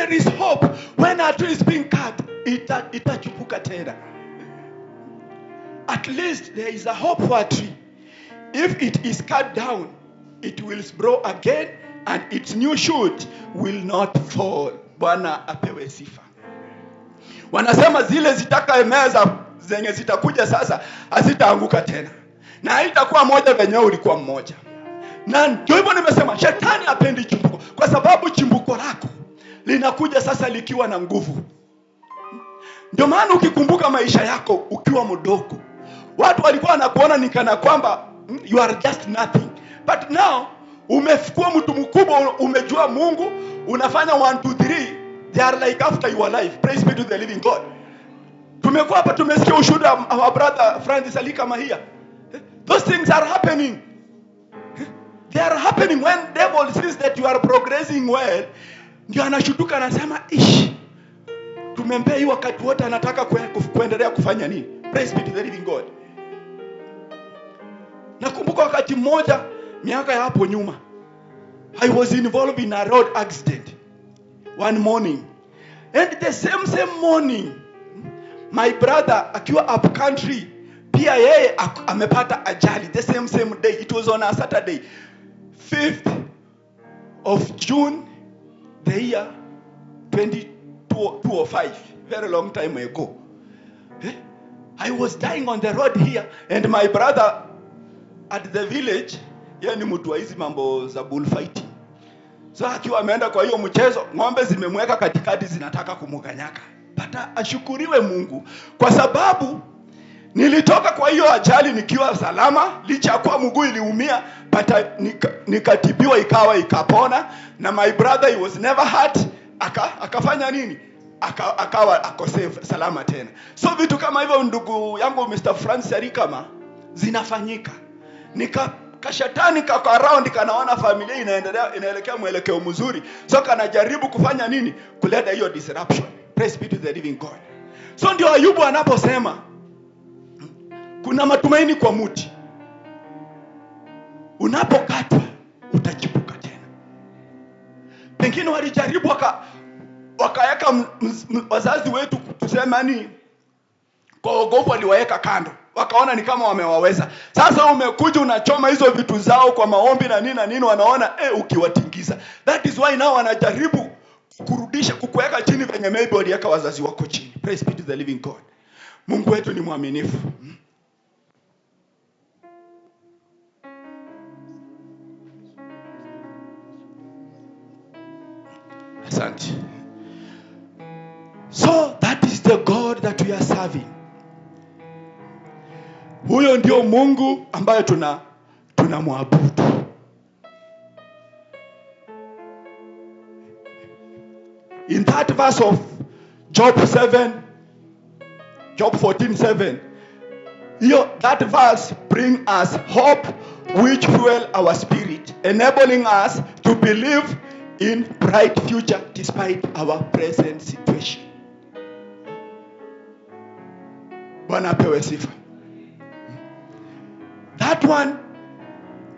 there is hope. When a tree is being cut, itachipuka tena. At least there is a hope for a tree. If it is cut down, it will grow again and its new shoot will not fall. Bwana apewe sifa. Wanasema zile zitakaemeza zenye zitakuja sasa hazitaanguka tena. Na haitakuwa moja venye ulikuwa mmoja. Na ndio hivyo nimesema shetani hapendi chimbuko, kwa sababu chimbuko lako linakuja sasa likiwa na nguvu. Ndio maana ukikumbuka maisha yako ukiwa mdogo, watu walikuwa wanakuona ni kana kwamba you are just nothing. But now umekuwa mtu mkubwa, umejua Mungu, unafanya 1 2 3, they are like after your life. Praise be to the living God. Tumekuwa hapa tumesikia ushuhuda our brother Francis Alikama here. Those things are happening. They are happening when devil sees that you are progressing well. Ndio anashutuka anasema tumempea hii wakati wote anataka kuendelea kufanya nini? Praise be to the living God. Nakumbuka wakati mmoja miaka ya hapo nyuma, I was involved in a road accident one morning, and the same morning my brother akiwa up country pia yeye amepata ajali the same day. It was on a Saturday, 5th of June the year 2005, very long time ago. I was dying on the road here, and my brother at the village, yeye ni mtu wa hizi mambo za bullfighting. So akiwa ameenda kwa hiyo mchezo, ng'ombe zimemweka katikati zinataka kumuganyaka. Pata ashukuriwe Mungu kwa sababu nilitoka kwa hiyo ajali nikiwa salama, licha ya kuwa mguu iliumia, pata nikatibiwa ikapona, na my brother he was never hurt, akafanya nini? Akawa safe salama tena. So vitu kama hivyo ndugu yangu Mr. Francis Alikama zinafanyika. Kashatani kako around kanaona familia inaelekea mwelekeo mzuri. So kanajaribu kufanya nini? Kuleta hiyo disruption. Praise be to the living God. So ndio Ayubu anaposema kuna matumaini kwa mti. Unapokatwa utachipuka tena. Pengine walijaribu wakaweka wazazi wetu tuseme ni kwa ogofu waliwaeka kando. Wakaona ni kama wamewaweza. Sasa umekuja unachoma hizo vitu zao kwa maombi na nini wanaona ukiwatingiza. That is why now wanajaribu kurudisha kukuweka chini venye maybe waliweka wazazi wako chini. Praise be to the living God. Mungu wetu ni mwaminifu. Asante. So that is the God that we are serving. Huyo ndio Mungu ambaye tunamwabudu. In that verse of Job 14:7, that verse bring us hope which fuel our spirit, enabling us to believe in bright future despite our present situation. Bwana apewe sifa. That one,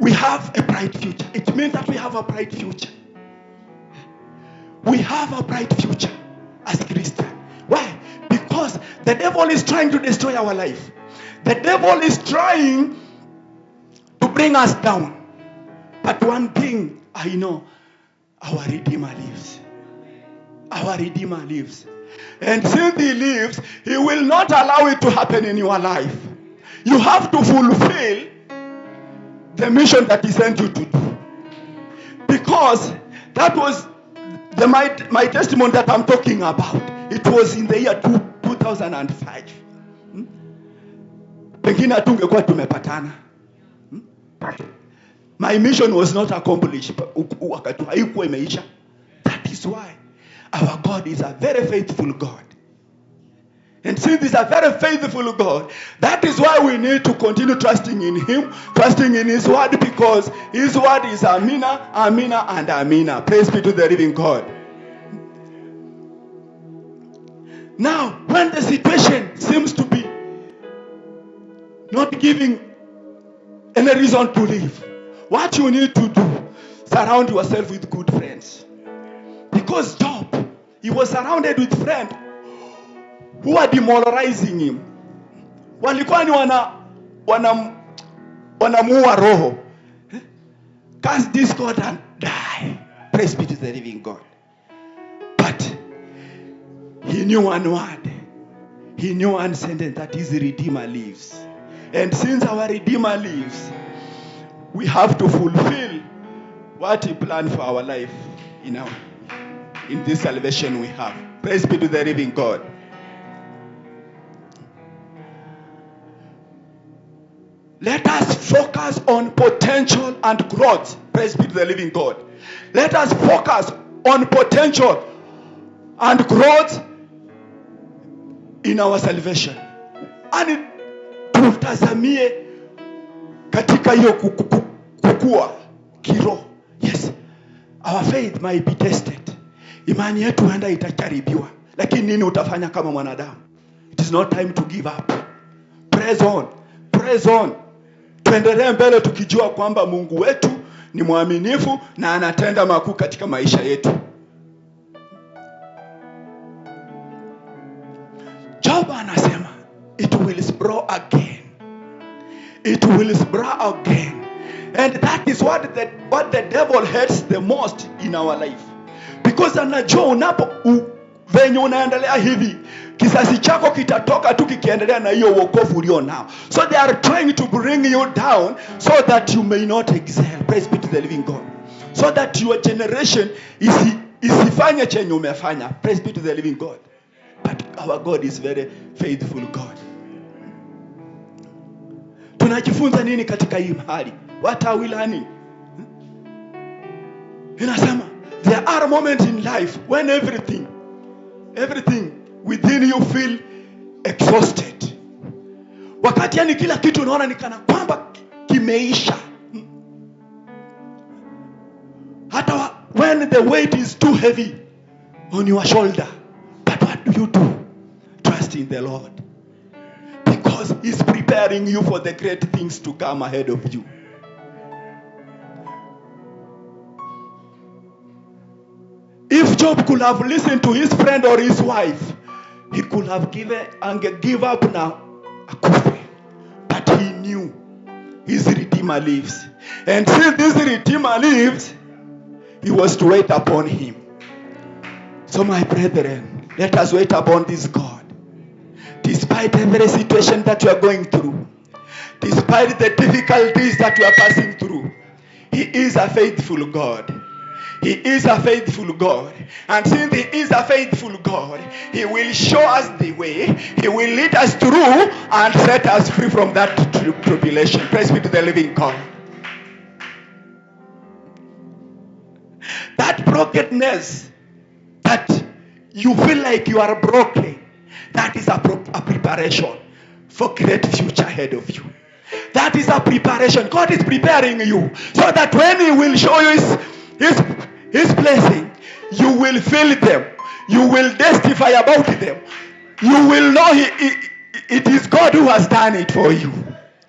we have a bright future. It means that we have a bright future. We have a bright future as Christians. Why? Because the devil is trying to destroy our life. The devil is trying to bring us down. But one thing I know, our Redeemer lives. Our Redeemer lives. And since he lives, he will not allow it to happen in your life. You have to fulfill the mission that he sent you to do. Because that was my testimony that I'm talking about. It was in the year 2005. Pengine hatungekuwa tumepatana. My mission was not accomplished. Wakati haikuwa imeisha. That is why our God is a very faithful God. And since he's a very faithful God, that is why we need to continue trusting in him, trusting in his word, because his word is Amina, Amina, and Amina. Praise be to the living God. Now, when the situation seems to be not giving any reason to live, what you need to do, surround yourself with good friends. Because Job, He was surrounded with friends who were demoralizing him. Walikuwa ni wanamuua roho. Cast this God and die. Praise be to the living God. But he knew one word. He knew one sentence, that his Redeemer lives. And since our Redeemer lives, we have to fulfill what he planned for our life in this salvation we have. Praise be to the living God. Let us focus on potential and growth. Praise be to the living God. Let us focus on potential and growth in our salvation. And tutazamie katika hiyo kukua kiroho. Yes, our faith might be tested. Imani yetu huenda itajaribiwa. Lakini nini utafanya kama mwanadamu? It is not time to give up. Press on. Press on. Tuendelee mbele tukijua kwamba Mungu wetu ni mwaminifu na anatenda makuu katika maisha yetu. Job anasema, it will sprout again. It will sprout again. And that is what the devil hates the most in our life. Because anajua venye unaendelea hivi, kisasi chako kitatoka tu kikiendelea na hiyo wokovu ulio nao. So they are trying to bring you down so that you may not excel. Praise be to the living God. So that your generation isifanye chenye umefanya. Praise be to the living God. But our God is very faithful God. Tunajifunza nini katika hii mahali? What are we learning? Inasema, there are moments in life when everything within you feel exhausted. Wakati yani kila kitu unaona ni kana kwamba kimeisha. Hata when the weight is too heavy on your shoulder. But what do? Trust in the Lord. Because he's preparing you for the great things to come ahead of you. If Job could have listened to his friend or his wife, he could have give up now. But he knew his Redeemer lives. And since this Redeemer lives, he was to wait upon him. So my brethren, let us wait upon this God. Despite every situation that we are going through, despite the difficulties that we are passing through, he is a faithful God. He is a faithful God. And since he is a faithful God, he will show us the way. He will lead us through and set us free from that tribulation. Praise be to the living God. That brokenness, that you feel like you are broken, that is a preparation for great future ahead of you. That is a preparation. God is preparing you so that when he will show you his blessing, you will feel them. You will testify about them. You will know it is God who has done it for you.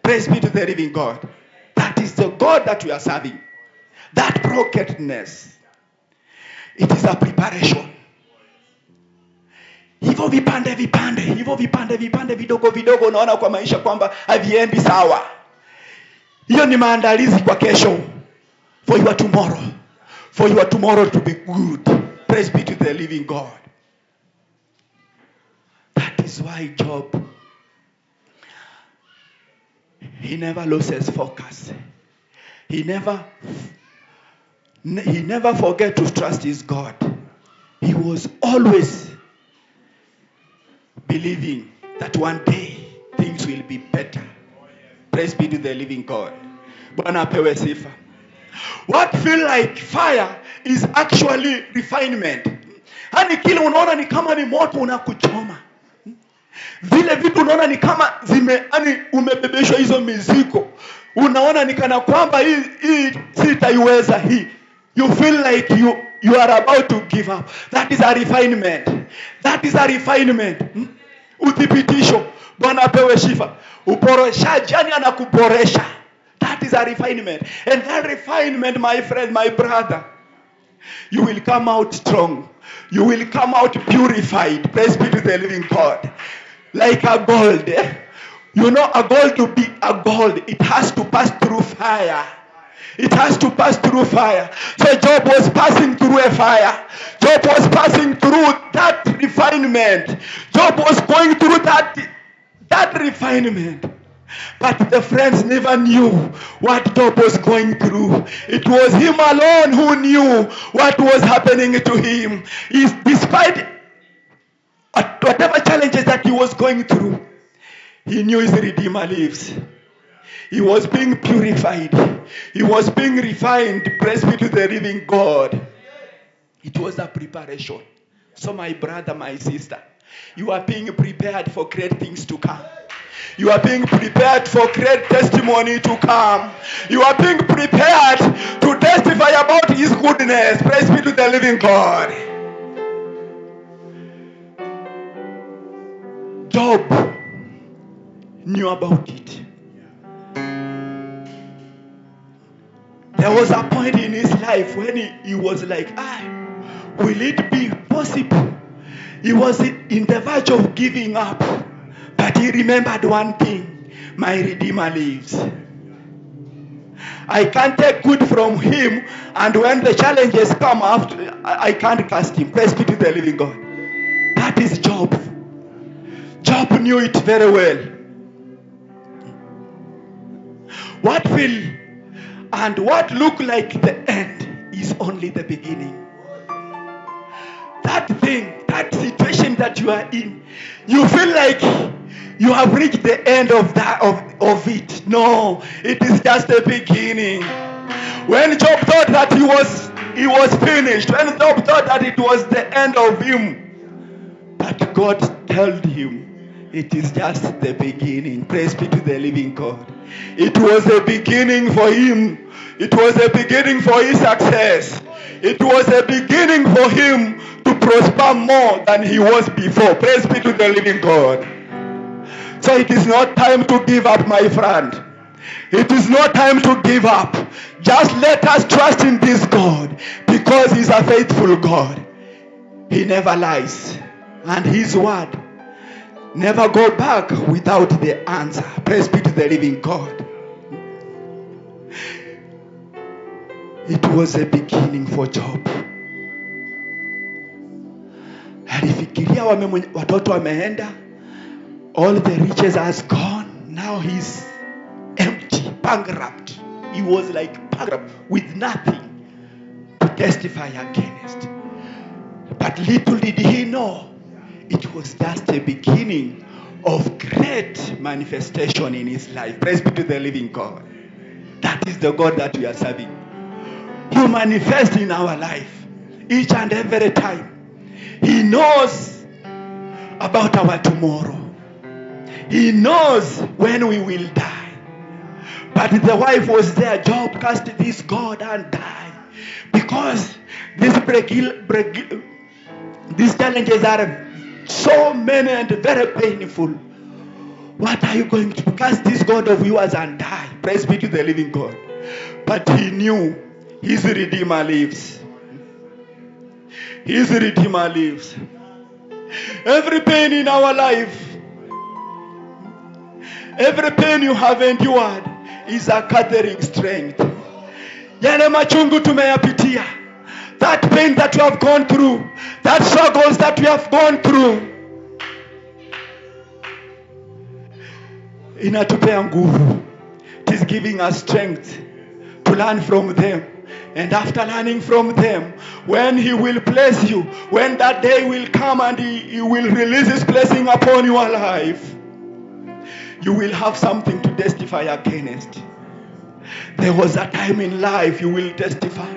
Praise be to the living God. That is the God that we are serving. That brokenness, it is a preparation. Hivyo vipande vidogo unaona kwa maisha kwamba haviendi sawa. Hiyo ni maandalizi kwa kesho. For your tomorrow. For your tomorrow to be good. Praise be to the living God. That is why Job, he never loses focus. He never forget to trust his God. He was always believing that one day things will be better. Praise be to the living God. Bwana apewe sifa. What feel like fire is actually refinement. Hani kile unaona ni kama ni moto unakuchoma. Vile vitu unaona ni kama umebebeshwa hizo mizigo. Unaona ni kana kwamba hii sitaiweza hii. You feel like you are about to give up. That is a refinement. That is a refinement. Uthibitisho. Bwana apewe sifa. Uporeshaji, yani anakuboresha. That is a refinement. And that refinement, my friend, my brother, You will come out strong. You will come out purified. Praise be to the living God. Like a gold. You know, a gold to be a gold, it has to pass through fire. It has to pass through fire. So Job was passing through a fire. Job was passing through that refinement. Job was going through that refinement. But the friends never knew what Job was going through. It was him alone who knew what was happening to him. Despite whatever challenges that he was going through, he knew his Redeemer lives. He was being purified. He was being refined. Praise be to the living God. It was a preparation. So my brother, my sister, you are being prepared for great things to come. You are being prepared for great testimony to come. You are being prepared to testify about his goodness. Praise be to the living God. Job knew about it. There was a point in his life when he was like, will it be possible? He was in the verge of giving up. But he remembered one thing: my Redeemer lives. I can't take good from him, and when the challenges come after, I can't cast him. Praise be to the living God. That is Job. Job knew it very well. What will and what look like the end is only the beginning. That thing, that situation that you are in, you feel like you have reached the end of it. No, it is just the beginning. When Job thought that he was finished, when Job thought that it was the end of him, but God told him, it is just the beginning. Praise be to the living God. It was a beginning for him. It was a beginning for his success. It was a beginning for him to prosper more than he was before. Praise be to the living God. So it is not time to give up, my friend. It is not time to give up. Just let us trust in this God, because he's a faithful God. He never lies. And his word never go back without the answer. Praise be to the living God. It was a beginning for Job. Alifikiria watoto wameenda, all the riches has gone. Now he's empty, bankrupt. He was like bankrupt with nothing to testify against. But little did he know, it was just a beginning of great manifestation in his life. Praise be to the living God. That is the God that we are serving. Who manifests in our life each and every time. He knows about our tomorrow. He knows when we will die. But the wife was there. Job cast this God and died. Because these challenges are so many and very painful. What are you going to cast this God of yours and die? Praise be to the living God. But he knew his Redeemer lives. His Redeemer lives. Every pain in our life, every pain you have endured is a gathering strength. Yale machungu tumeyapitia, that pain that you have gone through, that struggles that we have gone through, inatupea nguvu. It is giving us strength to learn from them. And after learning from them, when he will bless you, when that day will come and he will release his blessing upon your life, you will have something to testify against. There was a time in life you will testify.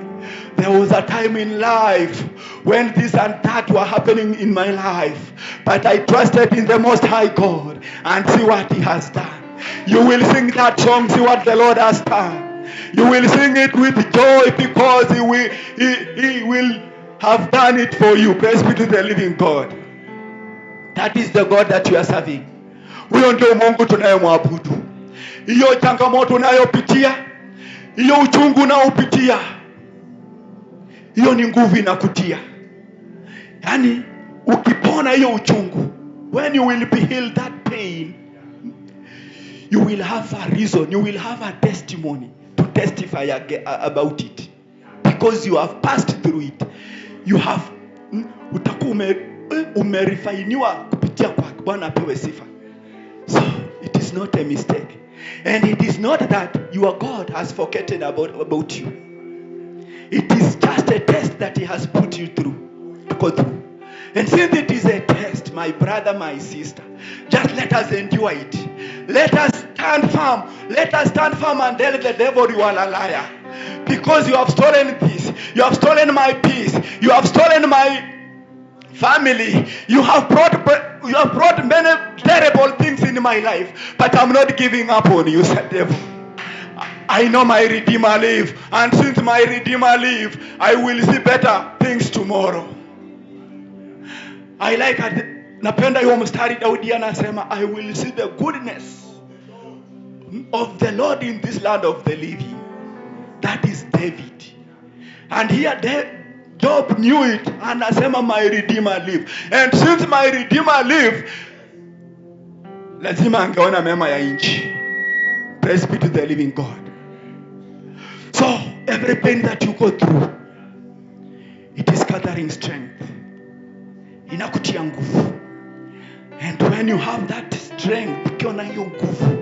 There was a time in life when this and that were happening in my life, but I trusted in the Most High God and see what he has done. You will sing that song, see what the Lord has done. You will sing it with joy because he will have done it for you. Praise be to the living God. That is the God that you are serving. Huyo ndio Mungu tunayemwabudu. Hiyo changamoto unayopitia, hiyo uchungu unayopitia, Hiyo ni nguvu inakutia. Yaani ukipona hiyo uchungu, when you will be healed that pain, you will have a reason, you will have a testimony to testify about it, because you have passed through it. You have utakuwa umerefiniwa kupitia kwa Bwana apewe sifa. So it is not a mistake, and it is not that your God has forgotten about you. It is just a test that he has put you through to go through. And since it is a test, my brother, my sister, just let us endure it. Let us stand firm. Let us stand firm and tell the devil you are a liar. Because you have stolen this. You have stolen my peace. You have stolen my family. You have brought many terrible things in my life. But I'm not giving up on you, said devil. I know my Redeemer lives. And since my Redeemer lives, I will see better things tomorrow. I like it. Napenda hiyo mstari Daudi anasema, I will see the goodness of the Lord in this land of the living. That is David. And here Job knew it. Anasema my Redeemer lives. And since my Redeemer lives, lazima angeona mema ya nchi. Praise be to the living God. So every pain that you go through, it is gathering strength. Inakutia nguvu. And when you have that strength, ukiona hiyo nguvu,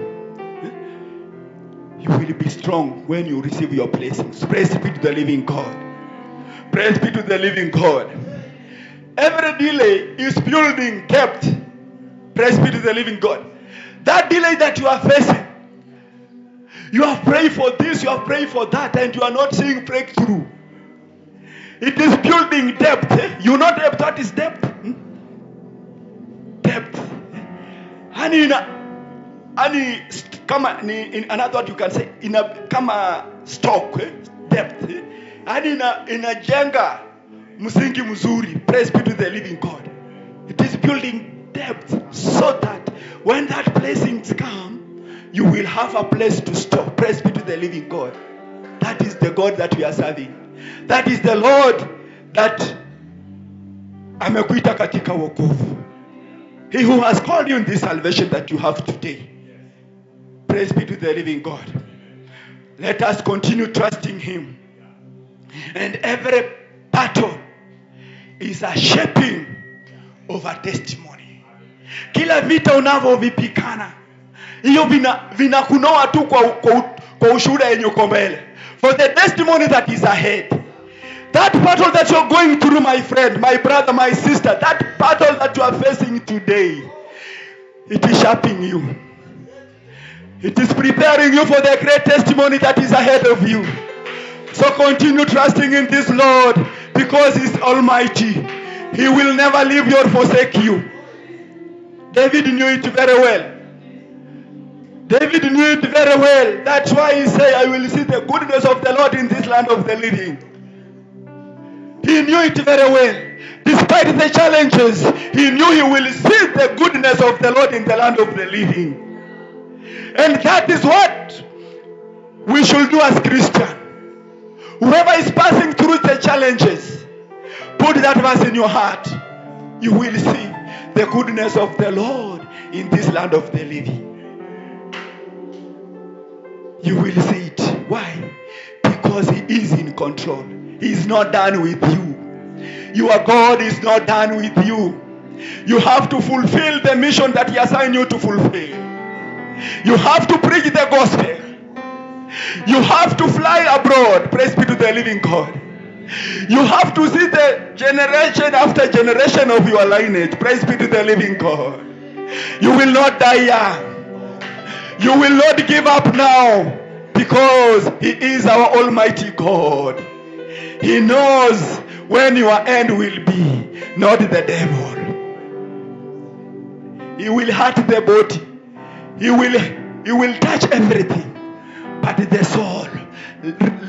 you will be strong when you receive your blessings. Praise be to the living God. Praise be to the living God. Every delay is building depth. Praise be to the living God. That delay that you are facing, you have prayed for this, you have prayed for that, and you are not seeing breakthrough. It is building depth. You know depth. What is depth? Depth. Kama in another word you can say kama stock, depth. Inajenga msingi mzuri. Praise be to the living God. It is building depth so that when that blessings come, you will have a place to store. Praise be to the living God. That is the God that we are serving. That is the Lord that amekuita katika wokovu. He who has called you in this salvation that you have today. Praise be to the living God. Let us continue trusting him. And every battle is a shaping of a testimony. Kila vita unavyovipikana, hiyo vinakunoa tu kwa ushuhuda yenye uko mbele. For the testimony that is ahead. That battle that you're going through, my friend, my brother, my sister, that battle that you are facing today, it is shaping you. It is preparing you for the great testimony that is ahead of you. So continue trusting in this Lord, because he's almighty. He will never leave you or forsake you. David knew it very well. David knew it very well. That's why he said, I will see the goodness of the Lord in this land of the living. He knew it very well. Despite the challenges, he knew he will see the goodness of the Lord in the land of the living. And that is what we should do as Christians. Whoever is passing through the challenges, put that verse in your heart. You will see the goodness of the Lord in this land of the living. You will see it. Why? Because he is in control. He is not done with you. Your God is not done with you. You have to fulfill the mission that he assigned you to fulfill. You have to preach the gospel. You have to fly abroad. Praise be to the living God. You have to see the generation after generation of your lineage. Praise be to the living God. You will not die young. You will not give up now, because he is our almighty God. He knows when your end will be, not the devil. He will hurt the body. He will touch everything. But the soul,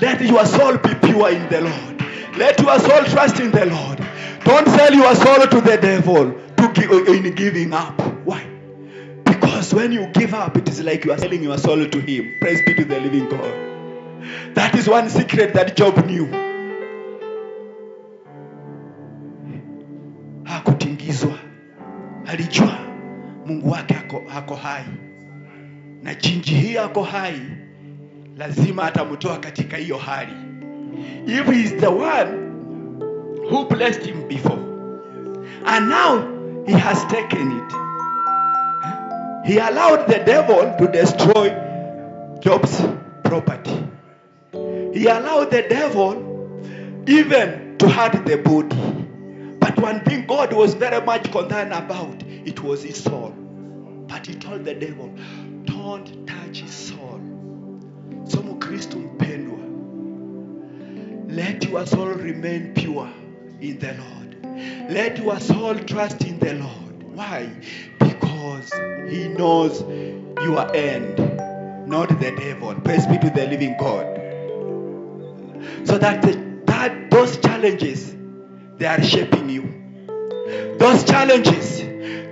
let your soul be pure in the Lord. Let your soul trust in the Lord. Don't sell your soul to the devil in giving up. Why? Because when you give up, it is like you are selling your soul to him. Praise be to the living God. That is one secret that Job knew. hakutingizwa. Alijua Mungu wake ako hai, na jinsi hii ako hai lazima atamtoa katika hiyo hali. If he is the one who blessed him before, and now he has taken it, he allowed the devil to destroy Job's property. He allowed the devil even to hurt the body. But one thing God was very much concerned about, it was his soul. But he told the devil, don't touch his soul. So Mkristo mpendwa, let your soul remain pure in the Lord. Let your soul trust in the Lord. Why? Because he knows your end, not the devil. Praise be to the living God. So that those challenges, they are shaping you. Those challenges,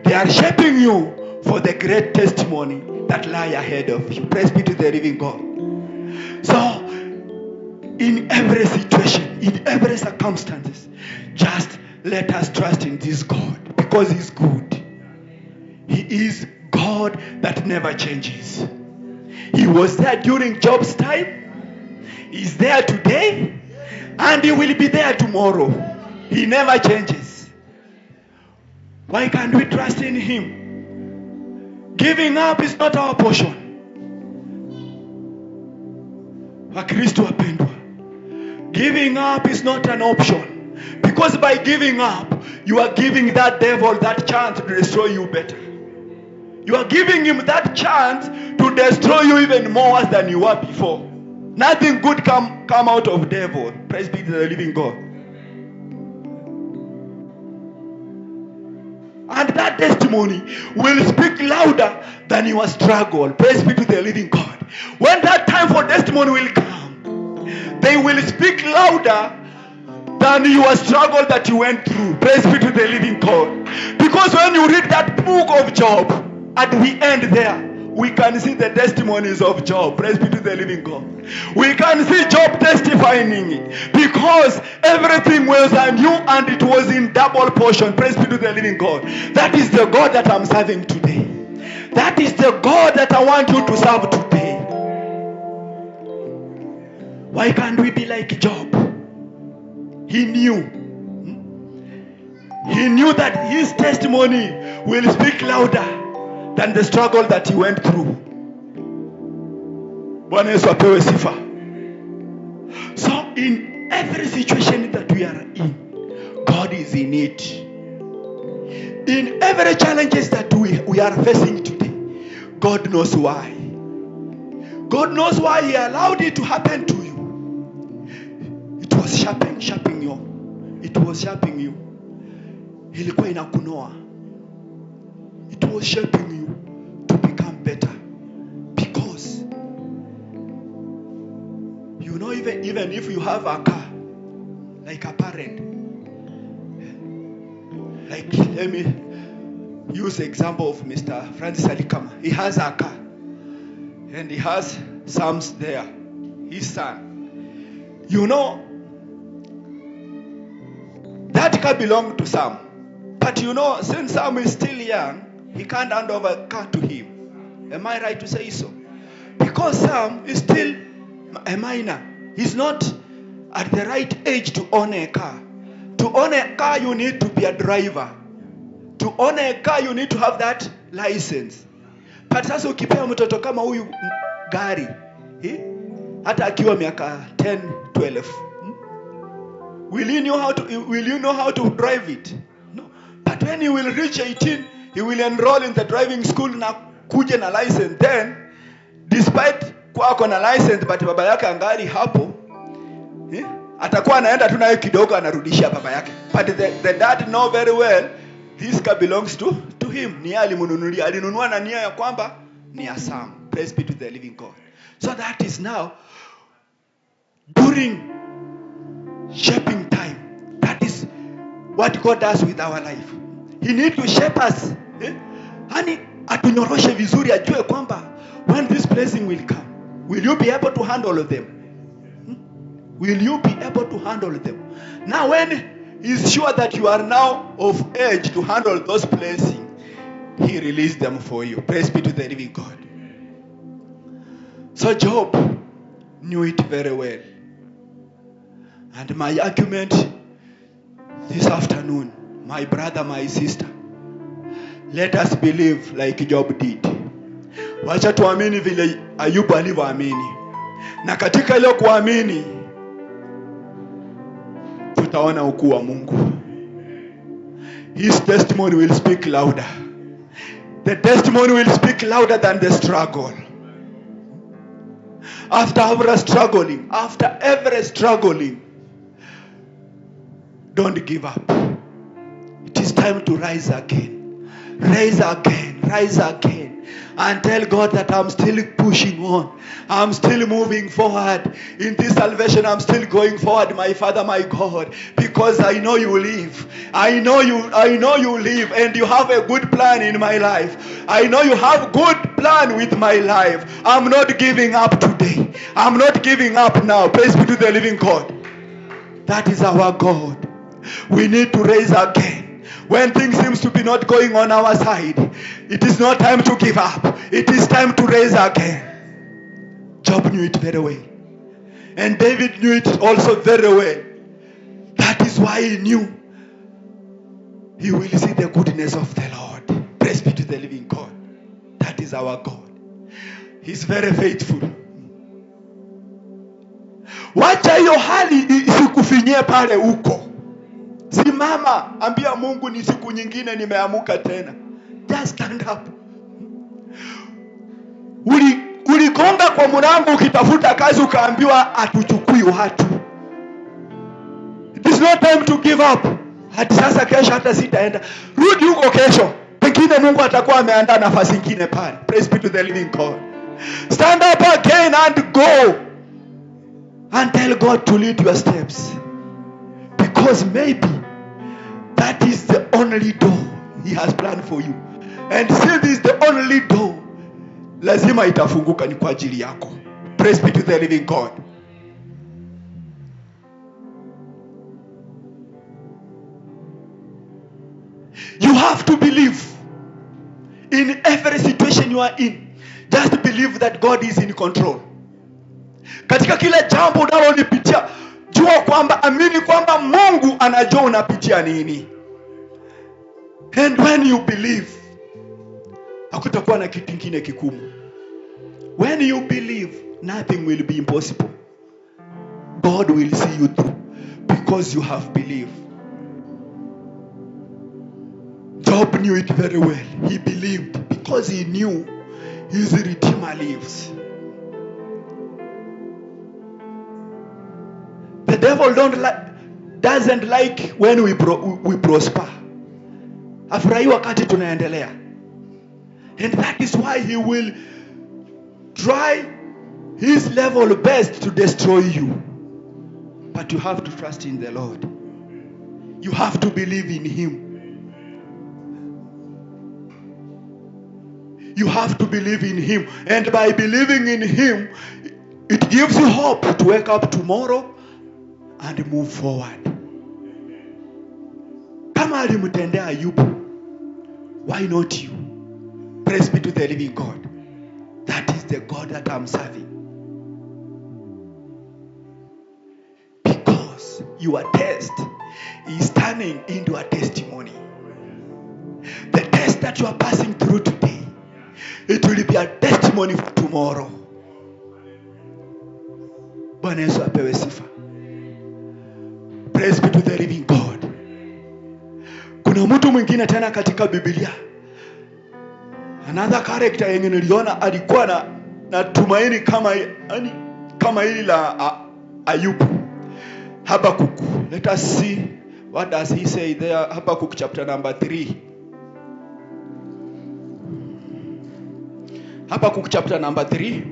they are shaping you for the great testimony that lie ahead of you. Praise be to the living God. So, in every situation, in every circumstances, just let us trust in this God, because he's good. He is God that never changes. He was there during Job's time. He's there today, and he will be there tomorrow. He never changes. Why can't we trust in him? Giving up is not our portion. Wakristo wapendwa, giving up is not an option, because by giving up, you are giving that devil that chance to destroy you better. You are giving him that chance to destroy you even more than you were before. Nothing good come out of devil. Praise be to the living God. And that testimony will speak louder than your struggle. Praise be to the living God. When that time for testimony will come, they will speak louder than your struggle that you went through. Praise be to the living God. Because when you read that book of Job, at the end there, we can see the testimonies of Job. Praise be to the living God. We can see Job testifying it, because everything was anew and it was in double portion. Praise be to the living God. That is the God that I'm serving today. That is the God that I want you to serve today. Why can't we be like Job? He knew. He knew that his testimony will speak louder than the struggle that he went through. Bwana Yesu apewe sifa. So in every situation that we are in, God is in it. In every challenges that we are facing today, God knows why. God knows why he allowed it to happen to you. It was shaping you. It was shaping you. Ilikuwa inakunoa. It was shaping you to become better. Because you know, even if you have a car, like a parent, like, let me use the example of Mr. Francis Alikama. He has a car, and he has Sam's there, his son. You know, that car belonged to Sam. But you know, since Sam is still young, he can't hand over a car to him. Am I right to say so? Because Sam is still a minor. He's not at the right age to own a car. To own a car, you need to be a driver. To own a car, you need to have that license. But sasa ukipea mtoto kama huyu gari, hata akiwa miaka 10, 12, will you know how to drive it? No. But when he will reach 18, he will enroll in the driving school na kuje na license. Then, despite kuwa na license, but baba yake angali hapo, atakuwa anaenda tu nayo kidogo anarudishia baba yake. But the dad know very well, this car belongs to him. Ni alimununulia. Alinunua na nia ya kwamba ni ya Sam. Praise be to the living God. So that is now, during shaping time, that is what God does with our life. He needs to shape us. Hani atunyoroshe vizuri, ajue kwamba when this blessing will come, will you be able to handle them? Will you be able to handle them? Now when is sure that you are now of age to handle those blessings, he released them for you. Praise be to the living God. So Job knew it very well. And my argument this afternoon, my brother, my sister, let us believe like Job did. Wacha tuamini vile Ayubu alivyoamini. Na katika ile kuamini tutaona ukuu wa Mungu. His testimony will speak louder. The testimony will speak louder than the struggle. After every struggling, don't give up. It is time to rise again. Rise again. And tell God that I'm still pushing on. I'm still moving forward. In this salvation, I'm still going forward, my Father, my God. Because I know you live. I know you live. And you have a good plan in my life. I know you have good plan with my life. I'm not giving up today. I'm not giving up now. Praise be to the living God. That is our God. We need to rise again. When things seems to be not going on our side, it is not time to give up. It is time to rise again. Job knew it very well. And David knew it also very well. That is why he knew he will see the goodness of the Lord. Praise be to the living God. That is our God. He's very faithful. Wacha hiyo hali isikufinyie pale uko. Simama, ambia Mungu ni siku nyingine nimeamuka tena. Just stand up. Uligonga kwa mlango ukitafuta kazi ukaambiwa atuchukui watu. It is not time to give up. Hadi sasa kesho hata sitaenda. Rudi huko kesho. Pengine Mungu atakuwa ameandaa nafasi nyingine pale. Praise be to the living God. Stand up again and go. And tell God to lead your steps. Because maybe that is the only door he has planned for you. And since this is the only door, lazima itafunguka ni kwa ajili yako. Praise be to the living God. You have to believe in every situation you are in. Just believe that God is in control. Katika kila jambo unalolipitia, amini kwamba Mungu anajua unapitia nini. And when you believe, hakutakuwa na kitu kingine kigumu. When you believe, nothing will be impossible. God will see you through because you have believed. Job knew it very well. He believed because he knew his Redeemer lives. The devil doesn't like when we prosper. Afurahi wakati tunaendelea. And that is why he will try his level best to destroy you. But you have to trust in the Lord. You have to believe in him. You have to believe in him. And by believing in him, it gives you hope to wake up tomorrow and move forward. Kama alimtendea Ayubu, why not you? Praise be to the living God. That is the God that I'm serving. Because your test is turning into a testimony. The test that you are passing through today, it will be a testimony for tomorrow. Bwana Yesu apewe sifa. Praise be to the living God. Kuna mtu mwingine tena katika Biblia. Another character yenye niliona alikuwa na tumaini kama hili la Ayubu. Habakkuk. Let us see what does he say there. Habakkuk chapter number 3. Habakkuk chapter number 3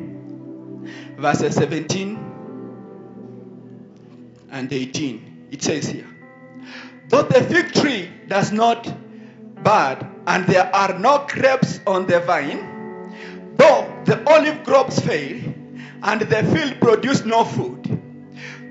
verses 17 and 18. It says here, though the fig tree does not bud and there are no grapes on the vine, though the olive groves fail and the field produce no fruit,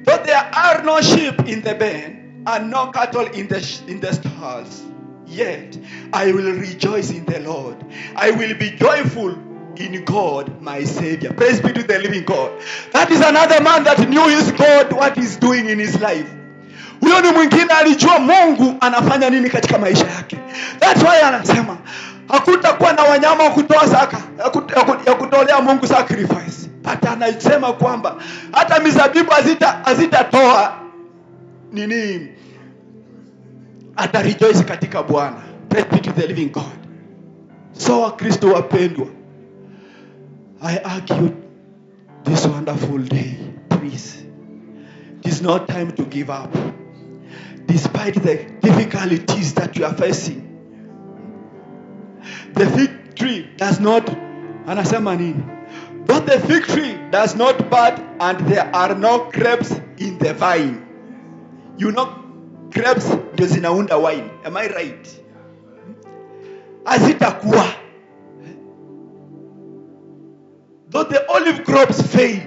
though there are no sheep in the pen and no cattle in the stalls. Yet I will rejoice in the Lord. I will be joyful in God, my Savior. Praise be to the living God. That is another man that knew his God, what he's doing in his life. Huyo ni mwingine alijua Mungu anafanya nini katika maisha yake. That's why anasema hakutakuwa na wanyama wa kutoa zaka, ya kutolea Mungu sacrifice. Hata anasema kwamba hata mizabibu hazitatoa nini, ata rejoice katika Bwana. Praise be to the living God. So Wakristo wapendwa, I argue this wonderful day, please, it is not time to give up. Despite the difficulties that you are facing, the fig tree does not, anasema nini? But the fig tree does not bud, and there are no grapes in the vine. You know, grapes ndio zinaunda wine. Am I right? Hazitakuwa. Though the olive crops fail,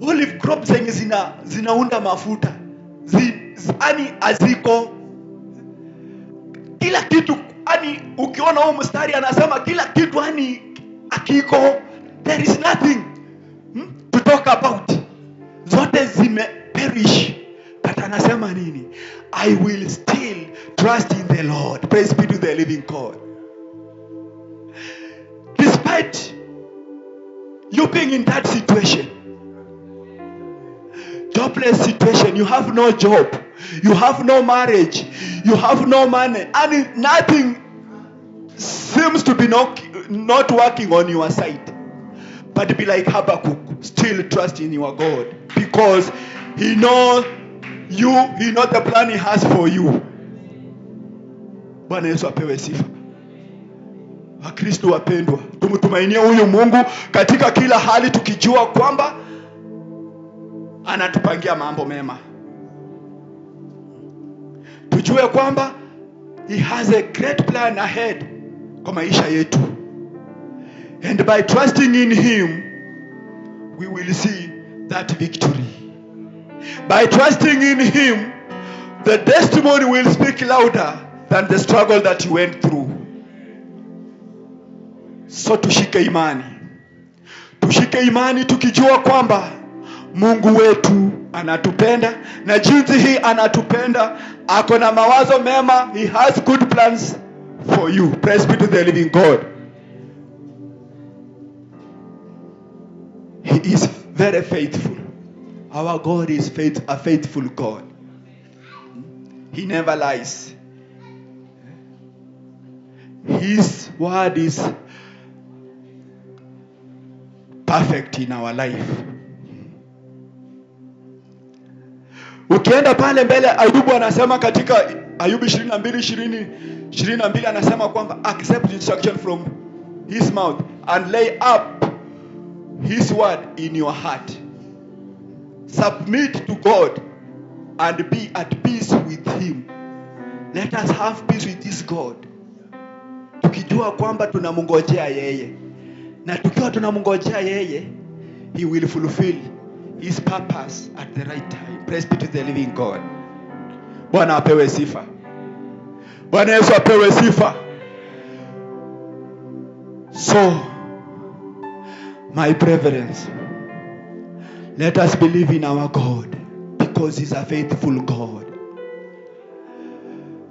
olive crops zenye zinaunda mafuta, ani aziko. Kila kitu, ani ukiona huo mstari anasema kila kitu ani akiko. There is nothing to talk about. Zote zime perish. But anasema nini? I will still trust in the Lord. Praise be to the living God. Despite you being in that situation, jobless situation, you have no job, you have no marriage, you have no money, and nothing seems to be not working on your side. But be like Habakkuk, still trust in your God, because he knows you, he knows the plan he has for you. Bwana Yesu apewe sifa. Wakristo wapendwa, tumtumainie huyu Mungu katika kila hali, tukijua kwamba anatupangia mambo mema. Tujue kwamba he has a great plan ahead kwa maisha yetu. And by trusting in him, we will see that victory. By trusting in him, the testimony will speak louder than the struggle that you went through. So tushike imani. Tushike imani tukijua kwamba Mungu wetu anatupenda, na jinsi hii anatupenda, ako na mawazo mema. He has good plans for you. Praise be to the living God. He is very faithful. Our God is a faithful God. He never lies. His word is perfect in our life. Ukienda pale mbele, Ayubu anasema katika Ayubu 22:22 anasema kwamba accept instruction from his mouth and lay up his word in your heart. Submit to God and be at peace with him. Let us have peace with this God, tukijua kwamba tunamngojea yeye, na tukiwa tunamngojea yeye, he will fulfill his purpose at the right time. Praise be to the living God. Bwana apewe sifa. Bwana Yesu apewe sifa. So, my brethren, let us believe in our God, because he's a faithful God.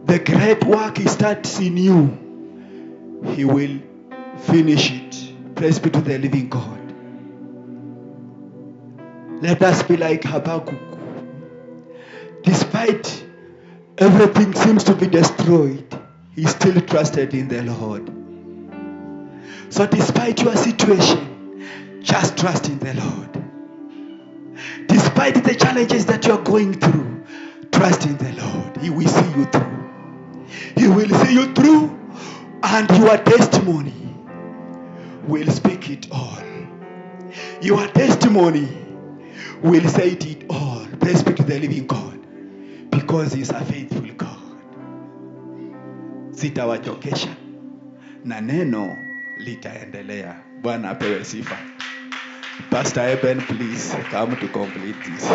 The great work he starts in you, he will finish it. Praise be to the living God. Let us be like Habakkuk. Despite everything seems to be destroyed, he still trusted in the Lord. So despite your situation, just trust in the Lord. Despite the challenges that you are going through, trust in the Lord. He will see you through. He will see you through, and your testimony will speak it all. Your testimony will say it all. Praise be to the living God, because he is a faithful God. Sitawachokesha na neno litaendelea. Bwana apewe sifa. Pastor Eben, please come to complete this.